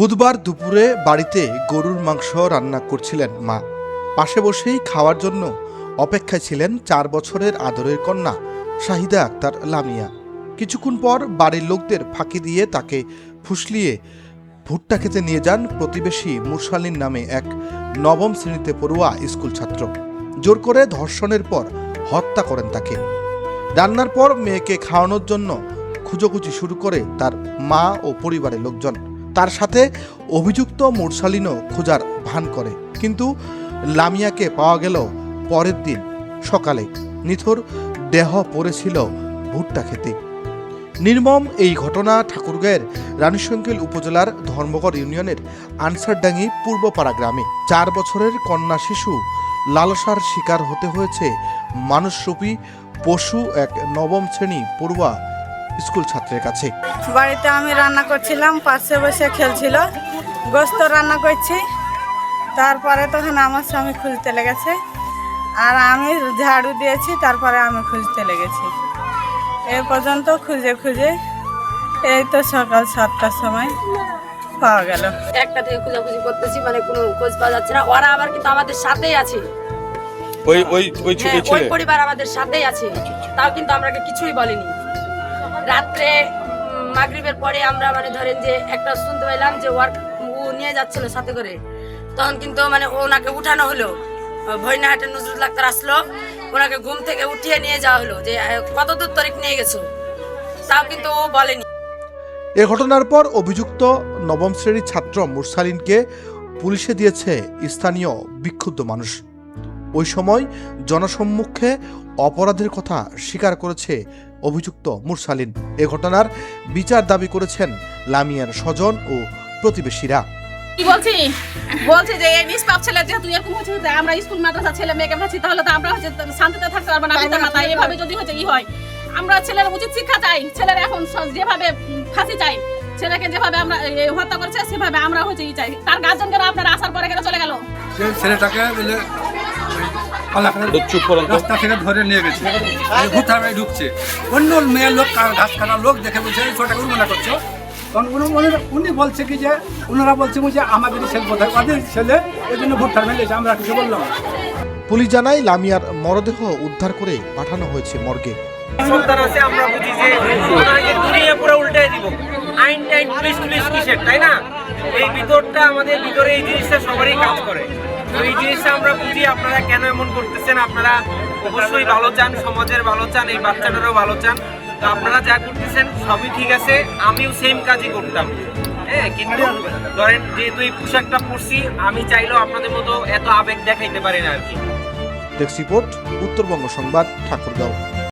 বুধবার দুপুরে বাড়িতে গরুর মাংস রান্না করছিলেন মা। পাশে বসেই খাওয়ার জন্য অপেক্ষায় ছিলেন 4 বছরের আদরের কন্যা শাহিদা আক্তার লামিয়া। কিছুক্ষণ পর বাড়ির লোকদের ফাঁকি দিয়ে তাকে ফুসলিয়ে ভুট্টা খেতে নিয়ে যান প্রতিবেশী মুরসালিন নামে এক নবম শ্রেণীতে পড়ুয়া স্কুল ছাত্র। জোর করে ধর্ষণের পর হত্যা করেন তাকে। রান্নার পর মেয়েকে খাওয়ানোর জন্য খুঁজোখুঁজি শুরু করে তার মা ও পরিবারের লোকজন। তার সাথে অভিযুক্ত মুরসালিনও খোঁজার ভান করে, কিন্তু লামিয়াকে পাওয়া গেল পরের দিন সকালে। নিথর দেহ পড়েছিল ভুট্টা খেতে। নির্মম এই ঘটনা ঠাকুরগাঁয়ের রানীশঙ্কেল উপজেলার ধর্মগড় ইউনিয়নের আনসারডাঙ্গি পূর্বপাড়া গ্রামে। 4 বছরের কন্যা শিশু লালসার শিকার হতে হয়েছে মানুষরূপী পশু এক নবম শ্রেণী পড়ুয়া স্কুল ছাত্রের কাছে। বাড়িতে আমি রান্না করছিলাম, পাশে বসে খেলছিল, গোস্ত রান্না করছি। তারপরে তখন আমার স্বামী খুঁজতে লেগেছে আর আমি ঝাড়ু দিয়েছি, তারপরে আমি খুঁজতে লেগেছি। এ পর্যন্ত খুঁজে খুঁজে এই তো সকাল 7টার সময় পাওয়া গেল। একটা থেকে খোঁজাখুঁজি করতেছি, মানে কোনো খোঁজ পাওয়া যাচ্ছে না। ওরা আবার কিন্তু আমাদের সাথেই আছে, ওই পরিবার আমাদের সাথেই আছে, তাও কিন্তু আমাকে কিছুই বলেনি। রাত্রে মাগরিবের পরে আমরা মানে ধরেন যে একটা শুনতে পাইলাম যে ও নিয়ে যাচ্ছিল সাথে করে, তখন কিন্তু মানে ওনাকে উঠানো হলো। ভৈনাহাটের নজরুল আক্তার আসলো, ওনাকে ঘুম থেকে উঠিয়ে নিয়ে যাওয়া হলো যে কত দূর তারিখ নিয়ে গেছো, তাও কিন্তু ও বলেনি। এ ঘটনার পর অভিযুক্ত নবম শ্রেণীর ছাত্র মুরসালিনকে পুলিশে দিয়েছে স্থানীয় বিক্ষুব্ধ মানুষ। ওই সময় জনসম্মুখে অপরাধের কথা স্বীকার করেছে অভিযুক্ত মুরসালিন। এ ঘটনার বিচার দাবি করেছেন লামিয়ার স্বজন ও প্রতিবেশীরা। কি বলছি যে এই নিষ্পাপ ছেলে যেহেতু এরকম হচ্ছে, আমরা স্কুল মাদ্রাসা ছেলে মেয়েকে ভাবছি, তাহলে তো আমরা হচ্ছে শান্তিতে থাকতে পারবো না। তাই এভাবে যদি হচ্ছে হয়, আমরা ছেলের উচিত শিক্ষা চাই। ছেলের এখন যেভাবে ফাঁসি চাই, ছেলেকে যেভাবে আমরা হত্যা করছে সেভাবে আমরা হচ্ছে চাই। তার গার্জেনরা আপনারা আসার পরে কেন চলে গেল? ছেলেটাকে বলে রাস্তা থেকে ধরে নিয়ে গেছে, ভুট্টায় ঢুকছে। অন্য মেয়ের লোক, ঘাস কাটার লোক দেখে বলছে ছোটাকে উন্নয়ন করছো। তখন উনি বলছে কি যে ওনারা বলছে যে আমাদের ছেলে কোথায়, ওদের ছেলে এই জন্য ভুট্টার মেলেছে, আমরা কিছু বললাম। পুলিশ জানায় লামিয়ার মরদেহ উদ্ধার করে পাঠানো হয়েছে মর্গে। সন্তান আছে, আমরা বুঝি যে ওনাকে দুনিয়া পুরো উল্টাই দিব। আইন টাইন পুলিশ কিসের, তাই না? এই ভিতরটা আমাদের ভিতরে এই জিনিসটা সবারই কাজ করে। তো এই জিনিসটা আমরা বুঝি আপনারা কেন এমন করতেছেন। আপনারা অবশ্যই ভালো চান, সমাজের ভালো চান, এই বাচ্চাটারও ভালো চান। তো আপনারা যা করতেছেন সবই ঠিক আছে, আমিও সেম কাজই করতাম। হ্যাঁ, কিন্তু ধরেন যেহেতু এই পোশাকটা পরছি, আমি চাইলেও আপনাদের মতো এত আবেগ দেখাইতে পারি না আর কি। ডেস্ক রিপোর্ট, উত্তরবঙ্গ সংবাদ, ঠাকুরগাঁও।